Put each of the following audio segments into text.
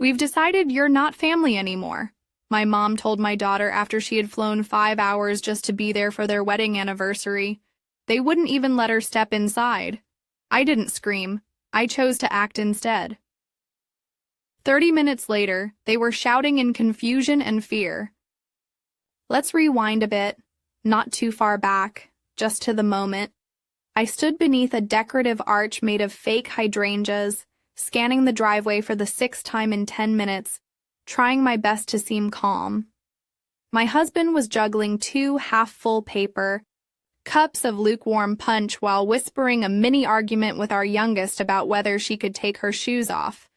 "We've decided you're not family anymore," my mom told my daughter after she had flown 5 hours just to be there for their wedding anniversary. They wouldn't even let her step inside. I didn't scream. I chose to act instead. 30 minutes later, they were shouting in confusion and fear. Let's rewind a bit, not too far back, just to the moment. I stood beneath a decorative arch made of fake hydrangeas, scanning the driveway for the 6th time in 10 minutes, trying my best to seem calm. My husband was juggling 2 half-full paper cups of lukewarm punch while whispering a mini argument with our youngest about whether she could take her shoes off.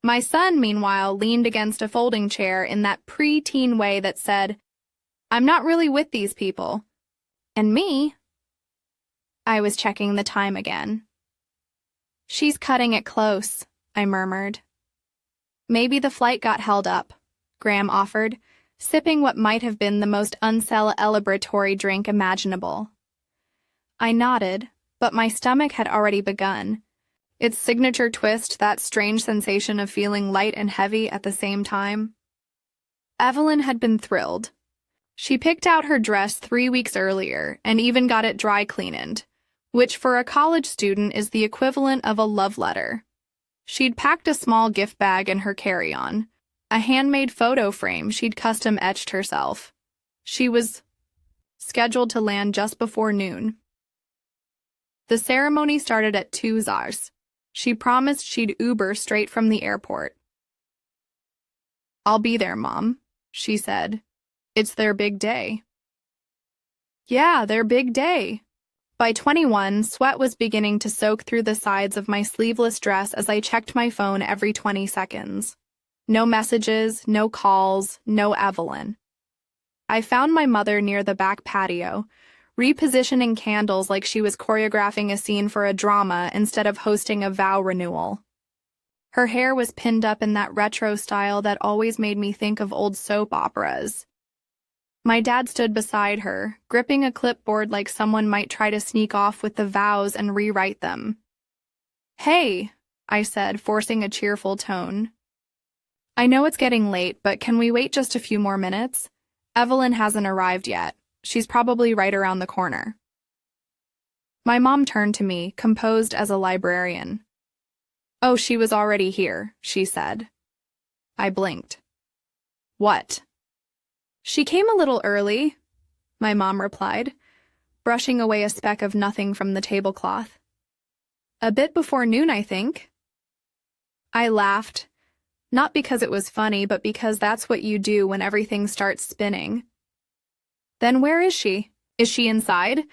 My son, meanwhile, leaned against a folding chair in that pre-teen way that said, "I'm not really with these people." And me? I was checking the time again. "She's cutting it close," I murmured. "Maybe the flight got held up," Graham offered, sipping what might have been the most uncelebratory drink imaginable. I nodded, but my stomach had already begun. Its signature twist, that strange sensation of feeling light and heavy at the same time. Evelyn had been thrilled. She picked out her dress 3 weeks earlier and even got it dry cleaned, which for a college student is the equivalent of a love letter. She'd packed a small gift bag in her carry-on, a handmade photo frame she'd custom-etched herself. She was scheduled to land just before noon. The ceremony started at 2 Zars. She promised she'd Uber straight from the airport. "I'll be there, Mom," she said. "It's their big day." Yeah, their big day. By 21, sweat was beginning to soak through the sides of my sleeveless dress as I checked my phone every 20 seconds. No messages, no calls, no Evelyn. I found my mother near the back patio, repositioning candles like she was choreographing a scene for a drama instead of hosting a vow renewal. Her hair was pinned up in that retro style that always made me think of old soap operas. My dad stood beside her, gripping a clipboard like someone might try to sneak off with the vows and rewrite them. "Hey," I said, forcing a cheerful tone. "I know it's getting late, but can we wait just a few more minutes? Evelyn hasn't arrived yet. She's probably right around the corner." My mom turned to me, composed as a librarian. "Oh, she was already here," she said. I blinked. "What?" "She came a little early," my mom replied, brushing away a speck of nothing from the tablecloth. "A bit before noon, I think." I laughed, not because it was funny, but because that's what you do when everything starts spinning. "Then where is she? Is she inside?"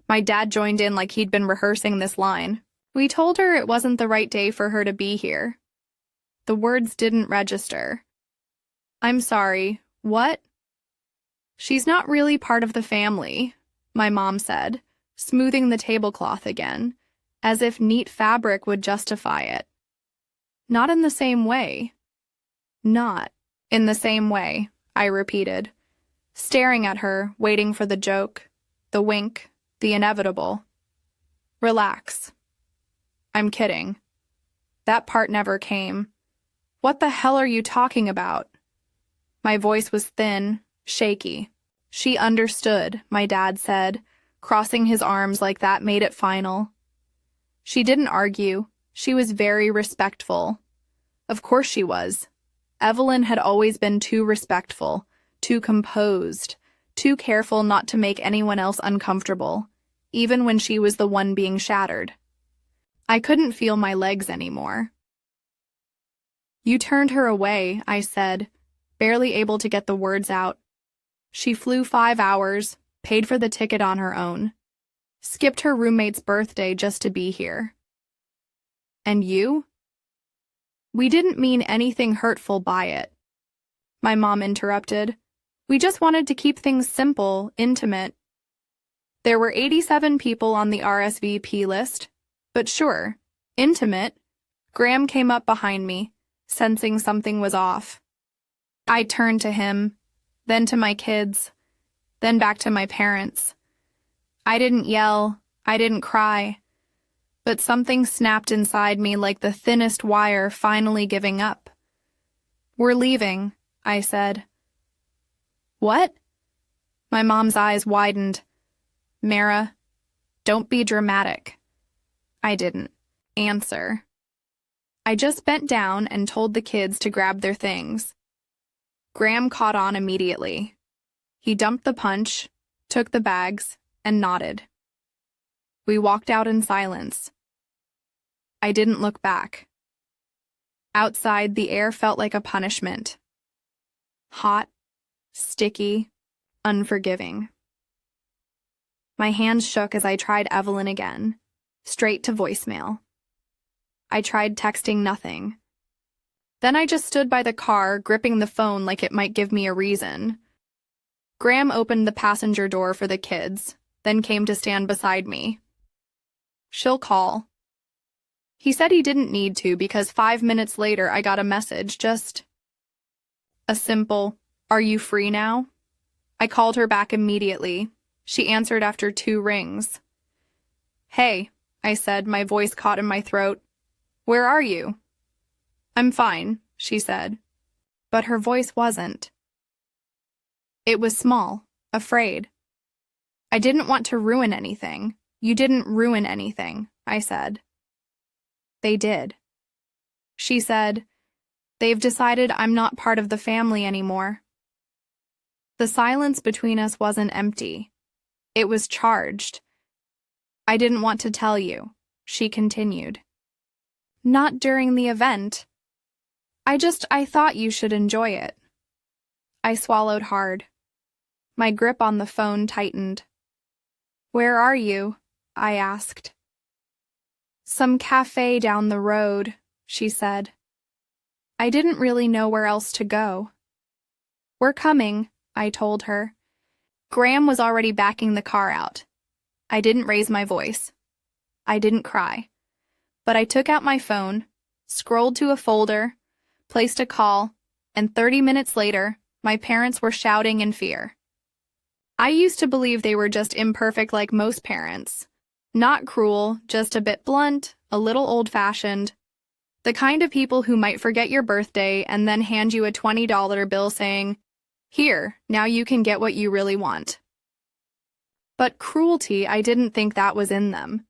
My dad joined in like he'd been rehearsing this line. "We told her it wasn't the right day for her to be here." The words didn't register. "I'm sorry, what?" "She's not really part of the family," my mom said, smoothing the tablecloth again, as if neat fabric would justify it. "Not in the same way." "Not in the same way," I repeated, staring at her, waiting for the joke, the wink, the inevitable. "Relax." "I'm kidding. That part never came." "What the hell are you talking about?" My voice was thin, shaky. "She understood," my dad said, crossing his arms like that made it final. "She didn't argue. She was very respectful." Of course she was. Evelyn had always been too respectful, too composed, too careful not to make anyone else uncomfortable, even when she was the one being shattered. I couldn't feel my legs anymore. "You turned her away," I said, barely able to get the words out. "She flew 5 hours, paid for the ticket on her own, skipped her roommate's birthday just to be here." "And you?" "We didn't mean anything hurtful by it," my mom interrupted. "We just wanted to keep things simple, intimate. There were 87 people on the RSVP list, but sure, intimate." Graham came up behind me, sensing something was off. I turned to him, then to my kids, then back to my parents. I didn't yell, I didn't cry, but something snapped inside me like the thinnest wire finally giving up. We're leaving, I said. What? My mom's eyes widened. Mara, don't be dramatic. I didn't answer. I just bent down and told the kids to grab their things. Graham caught on immediately. He dumped the punch, took the bags, and nodded. We walked out in silence. I didn't look back. Outside, the air felt like a punishment. Hot, sticky, unforgiving. My hands shook as I tried Evelyn again, straight to voicemail. I tried texting nothing. Then I just stood by the car, gripping the phone like it might give me a reason. Graham opened the passenger door for the kids, then came to stand beside me. She'll call. He said he didn't need to because 5 minutes later I got a message, just a simple, "Are you free now?" I called her back immediately. She answered after 2 rings. "Hey," I said, my voice caught in my throat. "Where are you?" "I'm fine," she said. But her voice wasn't. It was small, afraid. "I didn't want to ruin anything." "You didn't ruin anything," I said. "They did." She said, "They've decided I'm not part of the family anymore." The silence between us wasn't empty. It was charged. "I didn't want to tell you," she continued. "Not during the event. I thought you should enjoy it." I swallowed hard. My grip on the phone tightened. "Where are you?" I asked. "Some cafe down the road," she said. I didn't really know where else to go. "We're coming," I told her. Graham was already backing the car out. I didn't raise my voice. I didn't cry. But I took out my phone, scrolled to a folder, placed a call, and 30 minutes later, my parents were shouting in fear. I used to believe they were just imperfect like most parents. Not cruel, just a bit blunt, a little old-fashioned. The kind of people who might forget your birthday and then hand you a $20 bill saying, "Here, now you can get what you really want." But cruelty, I didn't think that was in them.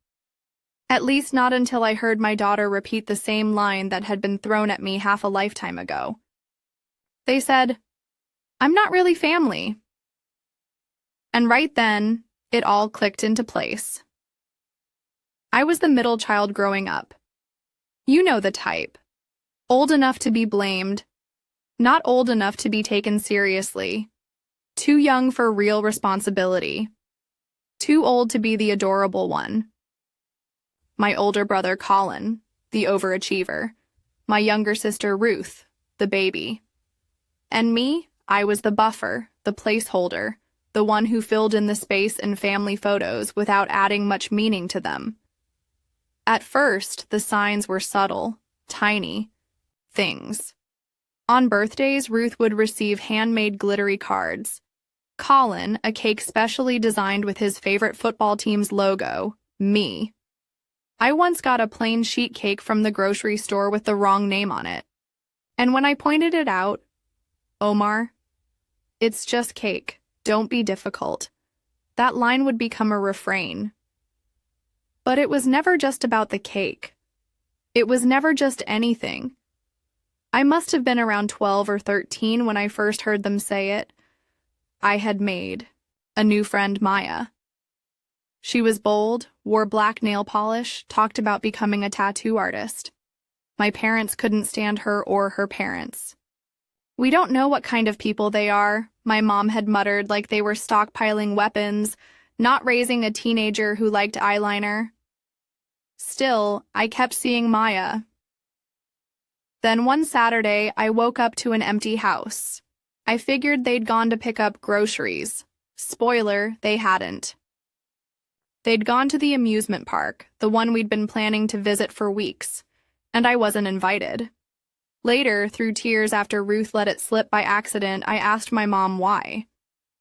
At least not until I heard my daughter repeat the same line that had been thrown at me half a lifetime ago. They said, "I'm not really family." And right then, it all clicked into place. I was the middle child growing up. You know the type. Old enough to be blamed, not old enough to be taken seriously, too young for real responsibility, too old to be the adorable one. My older brother Colin, the overachiever, my younger sister Ruth, the baby. And me, I was the buffer, the placeholder, the one who filled in the space in family photos without adding much meaning to them. At first, the signs were subtle, tiny things. On birthdays, Ruth would receive handmade glittery cards. Colin, a cake specially designed with his favorite football team's logo, me. I once got a plain sheet cake from the grocery store with the wrong name on it. And when I pointed it out, "Omar, it's just cake. Don't be difficult." That line would become a refrain. But it was never just about the cake. It was never just anything. I must have been around 12 or 13 when I first heard them say it. I had made a new friend, Maya. She was bold, wore black nail polish, talked about becoming a tattoo artist. My parents couldn't stand her or her parents. "We don't know what kind of people they are," my mom had muttered like they were stockpiling weapons, not raising a teenager who liked eyeliner. Still, I kept seeing Maya. Then one Saturday, I woke up to an empty house. I figured they'd gone to pick up groceries. Spoiler, they hadn't. They'd gone to the amusement park, the one we'd been planning to visit for weeks, and I wasn't invited. Later, through tears after Ruth let it slip by accident, I asked my mom why.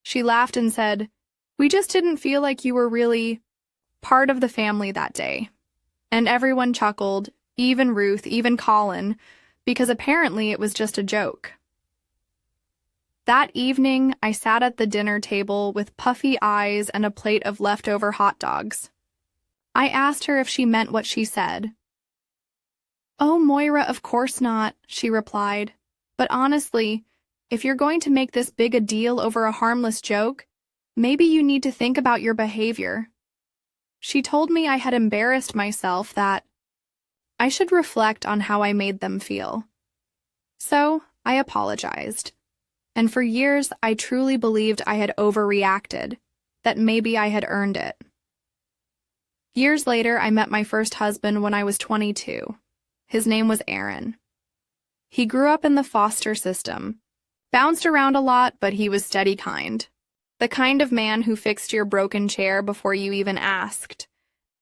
She laughed and said, "We just didn't feel like you were really part of the family that day." And everyone chuckled, even Ruth, even Colin, because apparently it was just a joke. That evening, I sat at the dinner table with puffy eyes and a plate of leftover hot dogs. I asked her if she meant what she said. "Oh, Moira, of course not," she replied. "But honestly, if you're going to make this big a deal over a harmless joke, maybe you need to think about your behavior." She told me I had embarrassed myself, that I should reflect on how I made them feel. So, I apologized. And for years, I truly believed I had overreacted, that maybe I had earned it. Years later, I met my first husband when I was 22. His name was Aaron. He grew up in the foster system, bounced around a lot, but he was steady kind. The kind of man who fixed your broken chair before you even asked,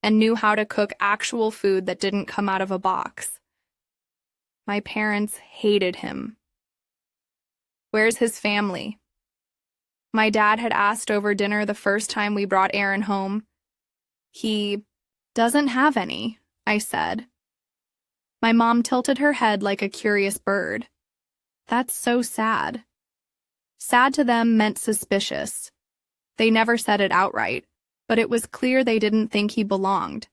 and knew how to cook actual food that didn't come out of a box. My parents hated him. "Where's his family?" My dad had asked over dinner the first time we brought Aaron home. "He doesn't have any," I said. My mom tilted her head like a curious bird. "That's so sad." Sad to them meant suspicious. They never said it outright, but it was clear they didn't think he belonged.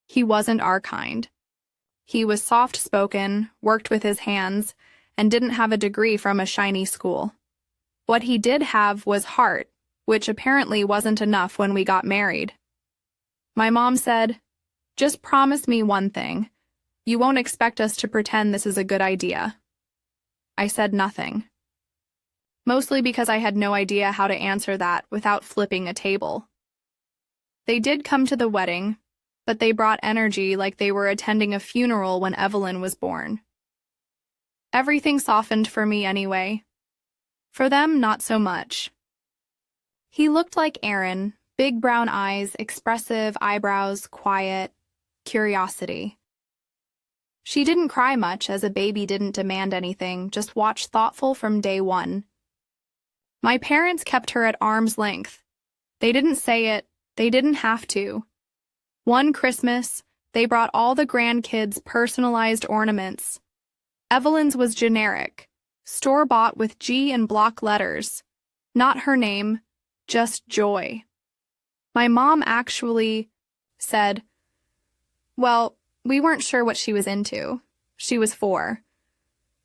He wasn't our kind. He was soft-spoken, worked with his hands, and didn't have a degree from a shiny school. What he did have was heart, which apparently wasn't enough when we got married. My mom said, "Just promise me one thing. You won't expect us to pretend this is a good idea." I said nothing. Mostly because I had no idea how to answer that without flipping a table. They did come to the wedding, but they brought energy like they were attending a funeral when Evelyn was born. Everything softened for me anyway. For them, not so much. He looked like Aaron, big brown eyes, expressive eyebrows, quiet, curiosity. She didn't cry much, as a baby didn't demand anything, just watched thoughtful from day one. My parents kept her at arm's length. They didn't say it, they didn't have to. One Christmas, they brought all the grandkids personalized ornaments. Evelyn's was generic, store-bought with G in block letters. Not her name, just Joy. My mom actually said, well, we weren't sure what she was into. She was 4.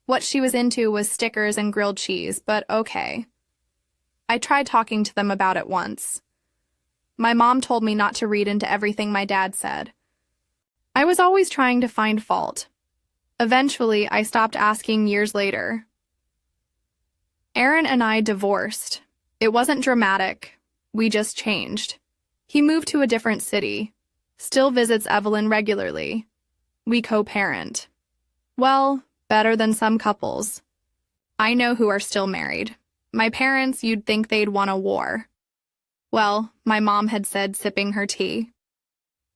What she was into was stickers and grilled cheese, but okay. I tried talking to them about it once. My mom told me not to read into everything my dad said. I was always trying to find fault. Eventually, I stopped asking years later. Aaron and I divorced. It wasn't dramatic. We just changed. He moved to a different city. Still visits Evelyn regularly. We co-parent. Well, better than some couples. I know who are still married. My parents, you'd think they'd won a war. Well, my mom had said, sipping her tea.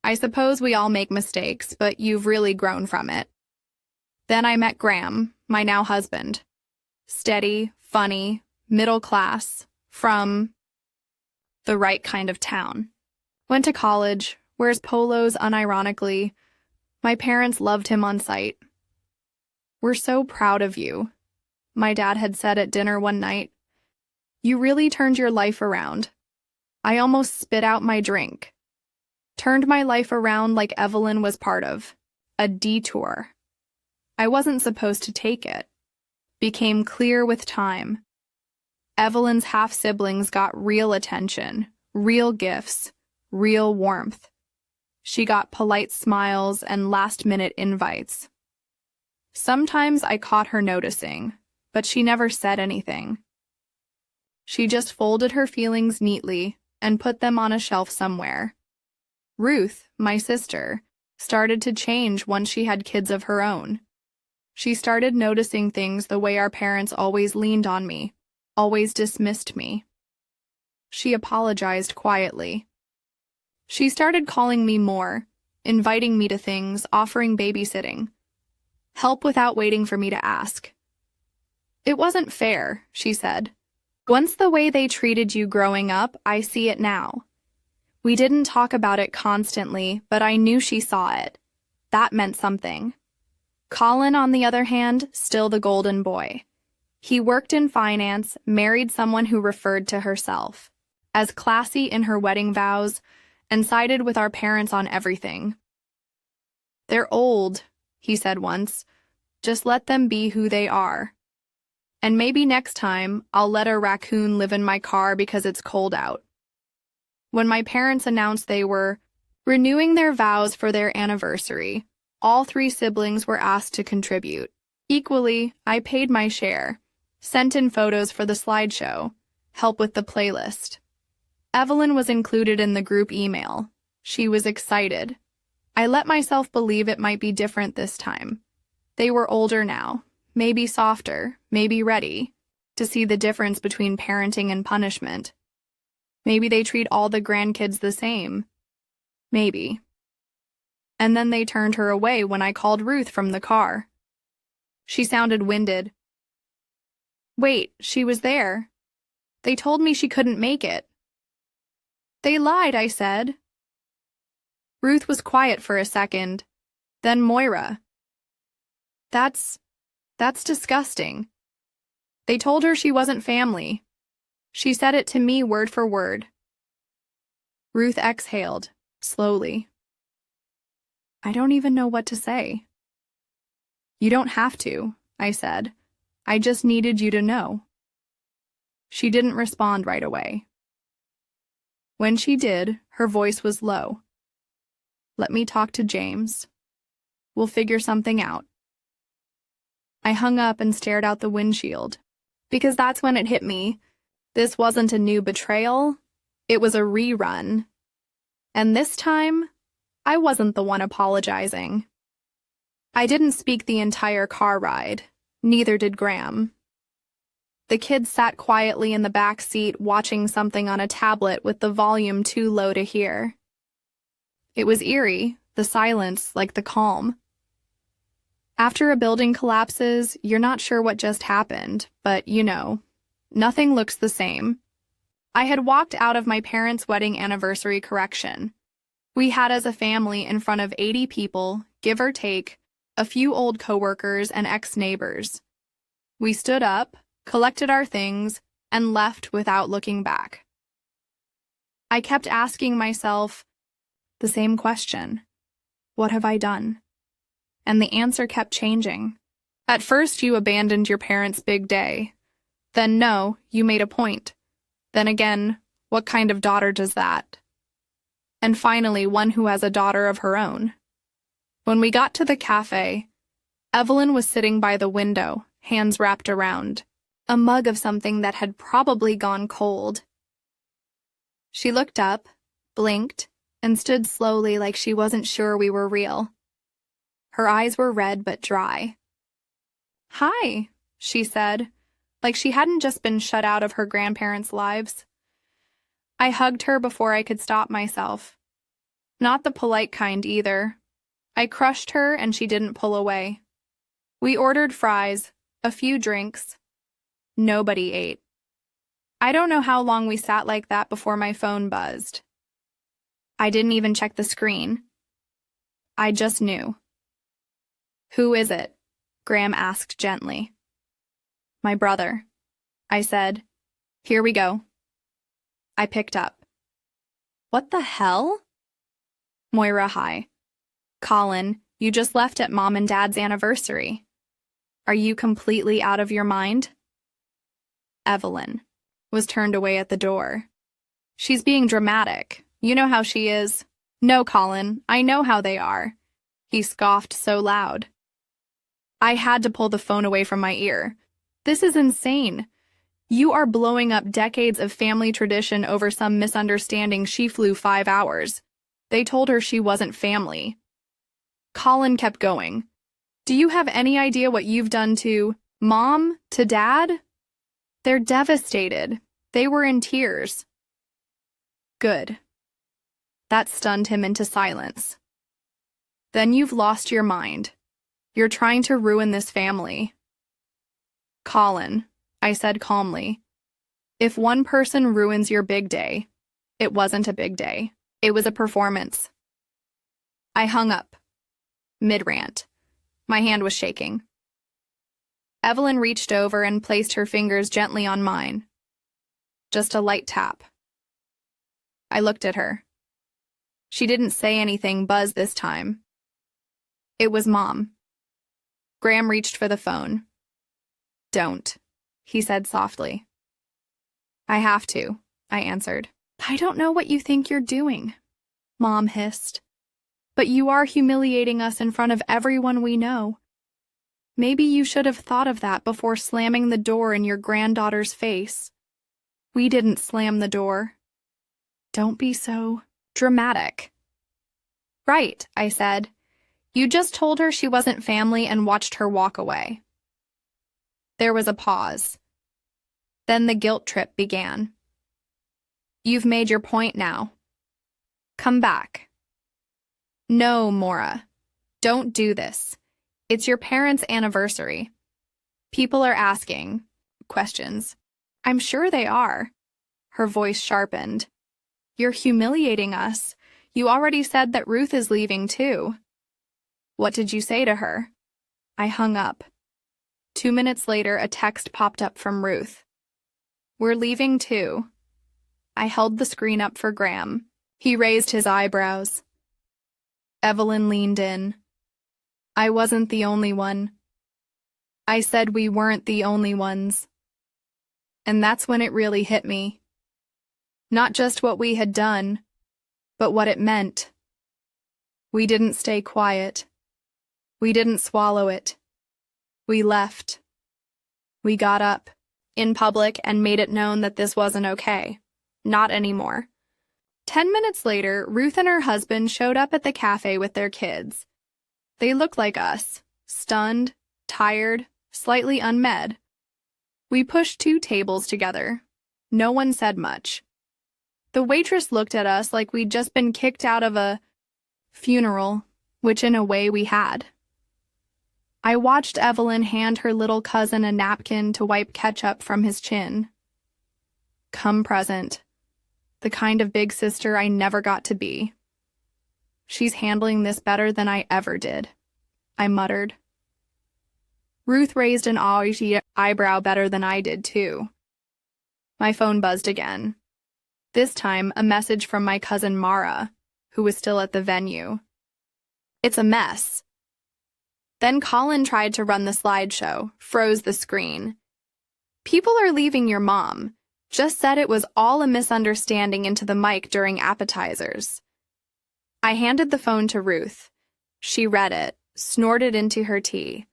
I suppose we all make mistakes, but you've really grown from it. Then I met Graham, my now husband. Steady, funny, middle class, from the right kind of town. Went to college, wears polos unironically. My parents loved him on sight. "We're so proud of you," my dad had said at dinner one night. "You really turned your life around." I almost spit out my drink. Turned my life around like Evelyn was part of. A detour. I wasn't supposed to take it. Became clear with time. Evelyn's half-siblings got real attention, real gifts, real warmth. She got polite smiles and last-minute invites. Sometimes I caught her noticing, but she never said anything. She just folded her feelings neatly and put them on a shelf somewhere. Ruth, my sister, started to change once she had kids of her own. She started noticing things the way our parents always leaned on me, always dismissed me. She apologized quietly. She started calling me more, inviting me to things, offering babysitting. Help without waiting for me to ask. "It wasn't fair," she said. "Once the way they treated you growing up, I see it now." We didn't talk about it constantly, but I knew she saw it. That meant something. Colin, on the other hand, still the golden boy. He worked in finance, married someone who referred to herself as classy in her wedding vows, and sided with our parents on everything. "They're old," he said once. "Just let them be who they are. And maybe next time I'll let a raccoon live in my car because it's cold out." When my parents announced they were renewing their vows for their anniversary, all 3 siblings were asked to contribute. Equally, I paid my share, sent in photos for the slideshow, help with the playlist. Evelyn was included in the group email. She was excited. I let myself believe it might be different this time. They were older now, maybe softer, maybe ready to see the difference between parenting and punishment. Maybe they treat all the grandkids the same. Maybe. And then they turned her away when I called Ruth from the car. She sounded winded. "Wait, she was there. They told me she couldn't make it." "They lied," I said. Ruth was quiet for a second. Then Moira. That's disgusting. They told her she wasn't family. She said it to me word for word." Ruth exhaled, slowly. "I don't even know what to say." "You don't have to," I said. "I just needed you to know." She didn't respond right away. When she did, her voice was low. "Let me talk to James. We'll figure something out." I hung up and stared out the windshield, because that's when it hit me. This wasn't a new betrayal, it was a rerun. And this time, I wasn't the one apologizing. I didn't speak the entire car ride, neither did Graham. The kids sat quietly in the back seat watching something on a tablet with the volume too low to hear. It was eerie, the silence like the calm. After a building collapses, you're not sure what just happened, but you know, nothing looks the same. I had walked out of my parents' wedding anniversary correction. We had as a family in front of 80 people, give or take, a few old coworkers and ex-neighbors. We stood up, collected our things, and left without looking back. I kept asking myself the same question. What have I done? And the answer kept changing. At first, you abandoned your parents' big day. Then no, you made a point. Then again, what kind of daughter does that? And finally, one who has a daughter of her own. When we got to the cafe, Evelyn was sitting by the window, hands wrapped around a mug of something that had probably gone cold. She looked up, blinked, and stood slowly like she wasn't sure we were real. Her eyes were red but dry. "Hi," she said, like she hadn't just been shut out of her grandparents' lives. I hugged her before I could stop myself. Not the polite kind either. I crushed her and she didn't pull away. We ordered fries, a few drinks. Nobody ate. I don't know how long we sat like that before my phone buzzed. I didn't even check the screen. I just knew. "Who is it?" Graham asked gently. "My brother," I said. "Here we go." I picked up. "What the hell?" Moira, hi. "Colin, you just left at Mom and Dad's anniversary. Are you completely out of your mind?" Evelyn was turned away at the door. "She's being dramatic. You know how she is." "No, Colin, I know how they are." He scoffed so loud. I had to pull the phone away from my ear. "This is insane. You are blowing up decades of family tradition over some misunderstanding. She flew 5 hours. They told her she wasn't family." Colin kept going. "Do you have any idea what you've done to Mom, to Dad? They're devastated. They were in tears." Good. That stunned him into silence. "Then you've lost your mind. You're trying to ruin this family." "Colin," I said calmly, "if one person ruins your big day, it wasn't a big day. It was a performance." I hung up, mid-rant. My hand was shaking. Evelyn reached over and placed her fingers gently on mine. Just a light tap. I looked at her. She didn't say anything buzz this time. It was Mom. Graham reached for the phone. "Don't," he said softly. "I have to," I answered. "I don't know what you think you're doing," Mom hissed. "But you are humiliating us in front of everyone we know. Maybe you should have thought of that before slamming the door in your granddaughter's face." "We didn't slam the door." "Don't be so dramatic." "Right," I said. "You just told her she wasn't family and watched her walk away." There was a pause. Then the guilt trip began. "You've made your point now. Come back." "No, Maura. Don't do this. It's your parents' anniversary. People are asking questions." "I'm sure they are." Her voice sharpened. "You're humiliating us. You already said that Ruth is leaving too." "What did you say to her?" I hung up. 2 minutes later, a text popped up from Ruth. "We're leaving too." I held the screen up for Graham. He raised his eyebrows. Evelyn leaned in. "I wasn't the only one." I said we weren't the only ones. And that's when it really hit me. Not just what we had done, but what it meant. We didn't stay quiet. We didn't swallow it. We left. We got up, in public, and made it known that this wasn't okay. Not anymore. 10 minutes later, Ruth and her husband showed up at the cafe with their kids. They looked like us, stunned, tired, slightly unmed. We pushed 2 tables together. No one said much. The waitress looked at us like we'd just been kicked out of a funeral, which in a way we had. I watched Evelyn hand her little cousin a napkin to wipe ketchup from his chin. Come present. The kind of big sister I never got to be. "She's handling this better than I ever did," I muttered. Ruth raised an eyebrow better than I did, too. My phone buzzed again. This time, a message from my cousin Mara, who was still at the venue. "It's a mess." Then Colin tried to run the slideshow, froze the screen. "People are leaving your mom. Just said it was all a misunderstanding into the mic during appetizers." I handed the phone to Ruth. She read it, snorted into her tea.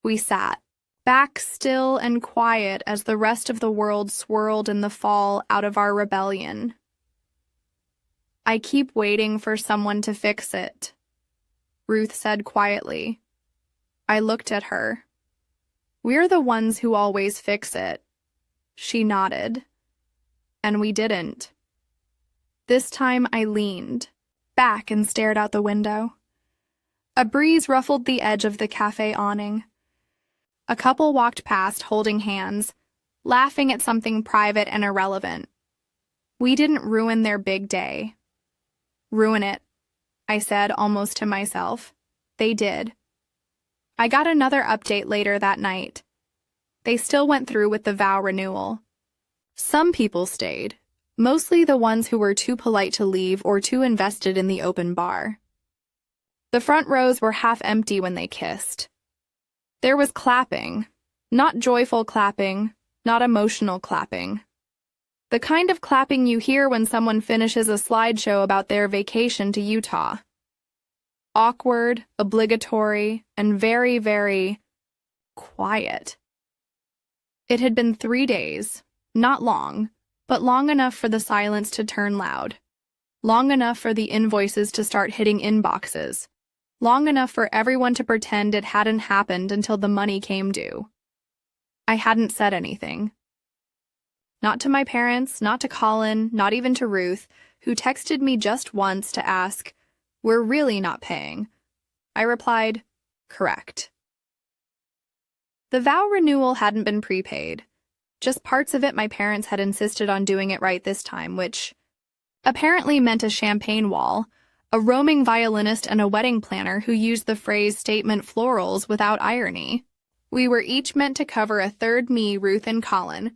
We sat, back still and quiet as the rest of the world swirled in the fall out of our rebellion. "I keep waiting for someone to fix it," Ruth said quietly. I looked at her. "We're the ones who always fix it." She nodded. And we didn't. This time I leaned back and stared out the window. A breeze ruffled the edge of the cafe awning. A couple walked past holding hands, laughing at something private and irrelevant. We didn't ruin their big day. "Ruin it," I said almost to myself. They did. I got another update later that night. They still went through with the vow renewal. Some people stayed, mostly the ones who were too polite to leave or too invested in the open bar. The front rows were half empty when they kissed. There was clapping, not joyful clapping, not emotional clapping. The kind of clapping you hear when someone finishes a slideshow about their vacation to Utah. Awkward, obligatory, and very, very quiet. It had been 3 days, not long, but long enough for the silence to turn loud. Long enough for the invoices to start hitting inboxes. Long enough for everyone to pretend it hadn't happened until the money came due. I hadn't said anything. Not to my parents, not to Colin, not even to Ruth, who texted me just once to ask, "We're really not paying." I replied, "Correct." The vow renewal hadn't been prepaid. Just parts of it my parents had insisted on doing it right this time, which apparently meant a champagne wall, A roaming violinist and a wedding planner who used the phrase statement florals without irony. We were each meant to cover a third me, Ruth, and Colin.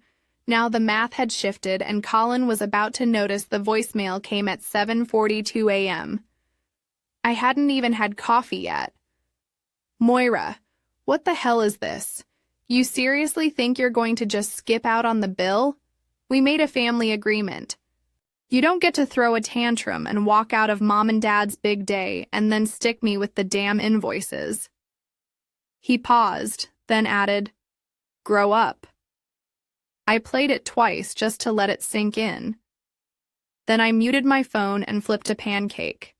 Now the math had shifted, and Colin was about to notice the voicemail came at 7:42 a.m. I hadn't even had coffee yet. Moira, what the hell is this? You seriously think you're going to just skip out on the bill? We made a family agreement. You don't get to throw a tantrum and walk out of Mom and Dad's big day and then stick me with the damn invoices. He paused, then added, Grow up. I played it twice just to let it sink in. Then I muted my phone and flipped a pancake.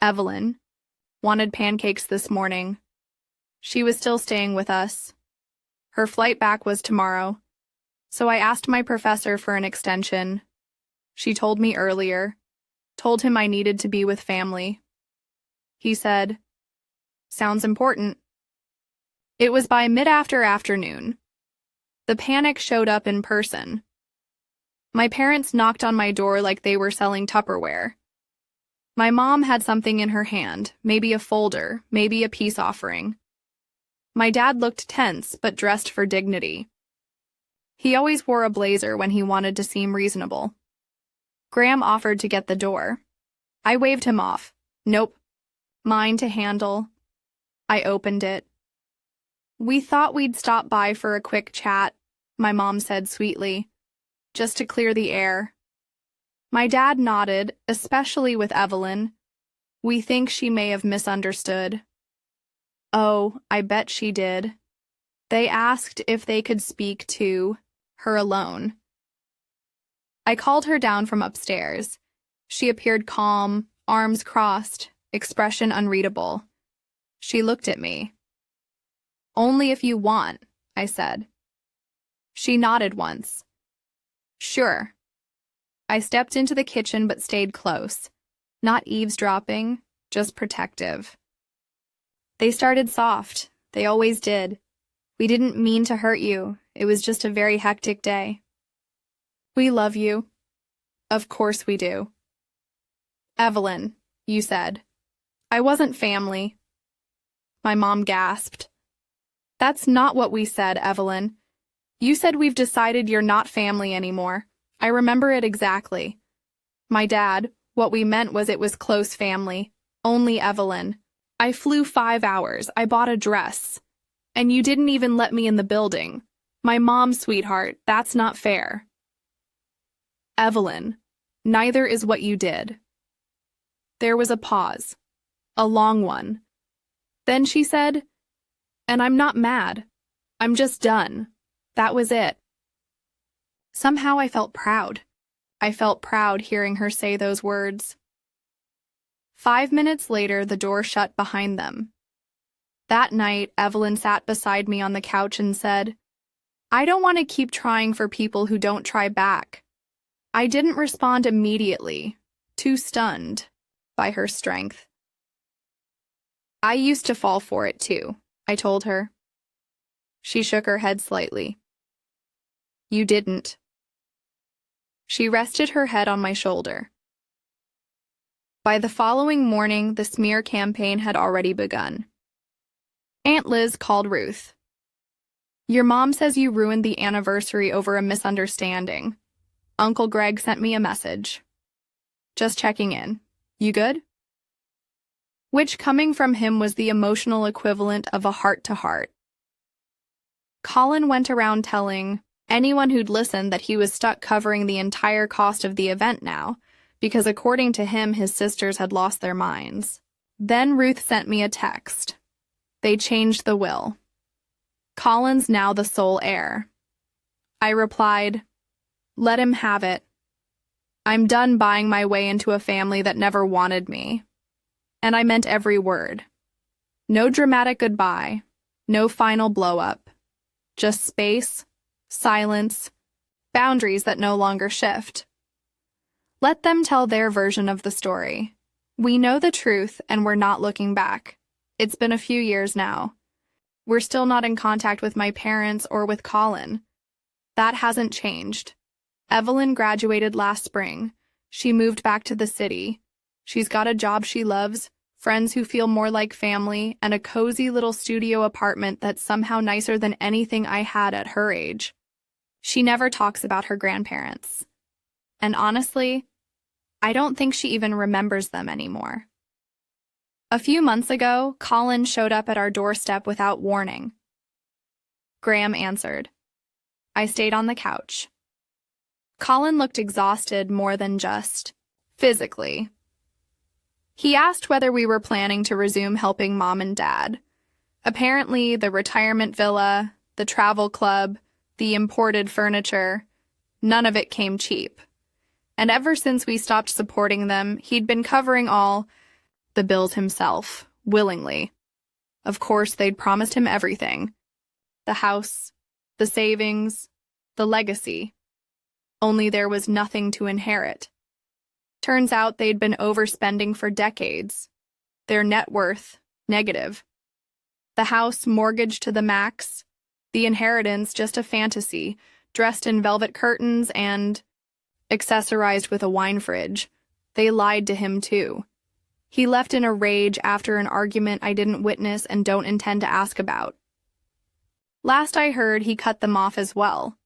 Evelyn wanted pancakes this morning. She was still staying with us. Her flight back was tomorrow, so I asked my professor for an extension. She told me earlier, told him I needed to be with family. He said, Sounds important. It was by mid-afternoon. The panic showed up in person. My parents knocked on my door like they were selling Tupperware. My mom had something in her hand, maybe a folder, maybe a peace offering. My dad looked tense but dressed for dignity. He always wore a blazer when he wanted to seem reasonable. Graham offered to get the door. I waved him off. Nope. Mine to handle. I opened it. We thought we'd stop by for a quick chat, my mom said sweetly, just to clear the air. My dad nodded, especially with Evelyn. We think she may have misunderstood. Oh, I bet she did. They asked if they could speak to her alone. I called her down from upstairs. She appeared calm, arms crossed, expression unreadable. She looked at me. Only if you want, I said. She nodded once. Sure. I stepped into the kitchen but stayed close. Not eavesdropping, just protective. They started soft. They always did. We didn't mean to hurt you. It was just a very hectic day. We love you. Of course we do. Evelyn, you said. I wasn't family. My mom gasped. That's not what we said, Evelyn. You said we've decided you're not family anymore. I remember it exactly. My dad, what we meant was it was close family. Only Evelyn. I flew 5 hours. I bought a dress. And you didn't even let me in the building. My mom, sweetheart, that's not fair. Evelyn, neither is what you did. There was a pause. A long one. Then she said, And I'm not mad. I'm just done. That was it. Somehow I felt proud. I felt proud hearing her say those words. 5 minutes later, the door shut behind them. That night, Evelyn sat beside me on the couch and said, I don't want to keep trying for people who don't try back. I didn't respond immediately, too stunned by her strength. I used to fall for it too, I told her. She shook her head slightly. You didn't. She rested her head on my shoulder. By the following morning, the smear campaign had already begun. Aunt Liz called Ruth. Your mom says you ruined the anniversary over a misunderstanding. Uncle Greg sent me a message. Just checking in. You good? Which, coming from him, was the emotional equivalent of a heart-to-heart. Colin went around telling anyone who'd listened that he was stuck covering the entire cost of the event now, because according to him, his sisters had lost their minds. Then Ruth sent me a text. They changed the will. Colin's now the sole heir. I replied, Let him have it. I'm done buying my way into a family that never wanted me. And I meant every word. No dramatic goodbye, no final blow-up. Just space, silence, boundaries that no longer shift. Let them tell their version of the story. We know the truth and we're not looking back. It's been a few years now. We're still not in contact with my parents or with Colin. That hasn't changed. Evelyn graduated last spring. She moved back to the city. She's got a job she loves, friends who feel more like family, and a cozy little studio apartment that's somehow nicer than anything I had at her age. She never talks about her grandparents. And honestly, I don't think she even remembers them anymore. A few months ago, Colin showed up at our doorstep without warning. Graham answered. I stayed on the couch. Colin looked exhausted more than just physically. He asked whether we were planning to resume helping Mom and Dad. Apparently, the retirement villa, the travel club, the imported furniture, none of it came cheap. And ever since we stopped supporting them, he'd been covering all the bills himself, willingly. Of course, they'd promised him everything. The house, the savings, the legacy. Only there was nothing to inherit. Turns out they'd been overspending for decades. Their net worth, negative. The house mortgaged to the max. The inheritance just a fantasy, dressed in velvet curtains and accessorized with a wine fridge. They lied to him, too. He left in a rage after an argument I didn't witness and don't intend to ask about. Last I heard, he cut them off as well.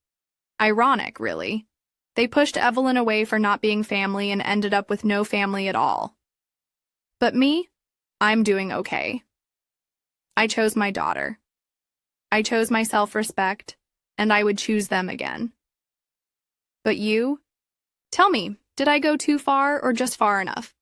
Ironic, really. They pushed Evelyn away for not being family and ended up with no family at all. But me? I'm doing okay. I chose my daughter. I chose my self-respect, and I would choose them again. But you? Tell me, did I go too far or just far enough?